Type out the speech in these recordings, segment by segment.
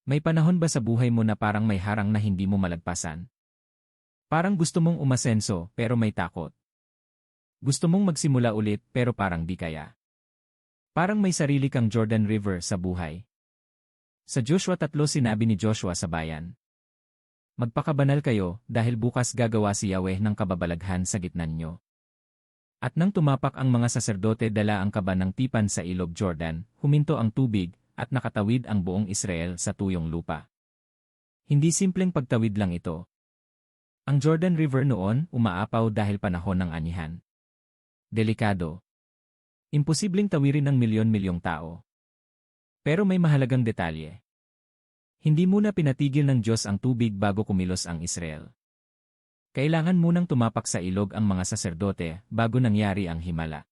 May panahon ba sa buhay mo na parang may harang na hindi mo malagpasan? Parang gusto mong umasenso pero may takot. Gusto mong magsimula ulit pero parang di kaya. Parang may sarili kang Jordan River sa buhay. Sa Joshua 3 sinabi ni Joshua sa bayan, magpakabanal kayo dahil bukas gagawa si Yahweh ng kababalaghan sa gitna ninyo. At nang tumapak ang mga saserdote dala ang kaba ng tipan sa ilog Jordan, huminto ang tubig, at nakatawid ang buong Israel sa tuyong lupa. Hindi simpleng pagtawid lang ito. Ang Jordan River noon umaapaw dahil panahon ng anihan. Delikado. Imposibleng tawirin ng milyon-milyong tao. Pero may mahalagang detalye. Hindi muna pinatigil ng Diyos ang tubig bago kumilos ang Israel. Kailangan munang tumapak sa ilog ang mga saserdote bago nangyari ang himala.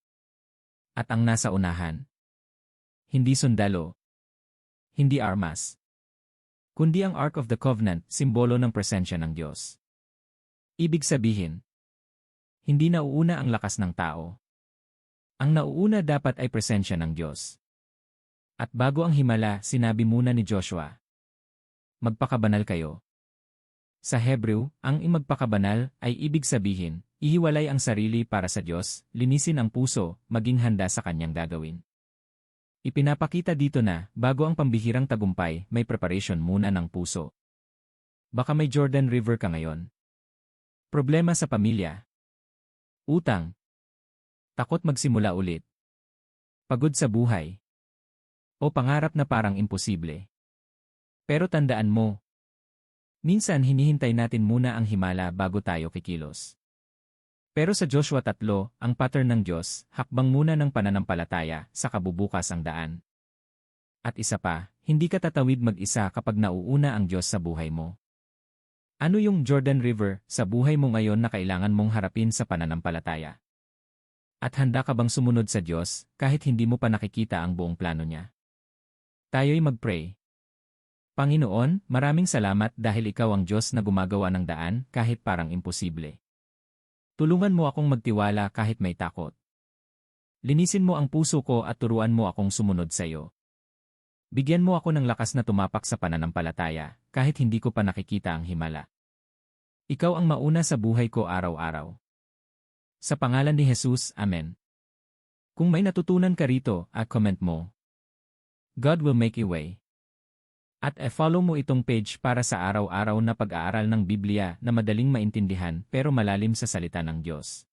At ang nasa unahan, hindi sundalo, hindi armas, kundi ang Ark of the Covenant, simbolo ng presensya ng Diyos. Ibig sabihin, hindi nauuna ang lakas ng tao. Ang nauuna dapat ay presensya ng Diyos. At bago ang himala, sinabi muna ni Joshua, magpakabanal kayo. Sa Hebreo, ang magpakabanal ay ibig sabihin, ihiwalay ang sarili para sa Diyos, linisin ang puso, maging handa sa kanyang gagawin. Ipinapakita dito na, bago ang pambihirang tagumpay, may preparation muna ng puso. Baka may Jordan River ka ngayon. Problema sa pamilya. Utang. Takot magsimula ulit. Pagod sa buhay. O pangarap na parang imposible. Pero tandaan mo, minsan hinihintay natin muna ang himala bago tayo kikilos. Pero sa Joshua 3, ang pattern ng Diyos, hakbang muna ng pananampalataya, sa kabubukas ang daan. At isa pa, hindi ka tatawid mag-isa kapag nauuna ang Diyos sa buhay mo. Ano yung Jordan River sa buhay mo ngayon na kailangan mong harapin sa pananampalataya? At handa ka bang sumunod sa Diyos kahit hindi mo pa nakikita ang buong plano niya? Tayo'y mag-pray. Panginoon, maraming salamat dahil ikaw ang Diyos na gumagawa ng daan kahit parang imposible. Tulungan mo akong magtiwala kahit may takot. Linisin mo ang puso ko at turuan mo akong sumunod sa iyo. Bigyan mo ako ng lakas na tumapak sa pananampalataya, kahit hindi ko pa nakikita ang himala. Ikaw ang mauna sa buhay ko araw-araw. Sa pangalan ni Jesus, Amen. Kung may natutunan ka rito, comment mo. God will make a way. At follow mo itong page para sa araw-araw na pag-aaral ng Biblia na madaling maintindihan pero malalim sa salita ng Diyos.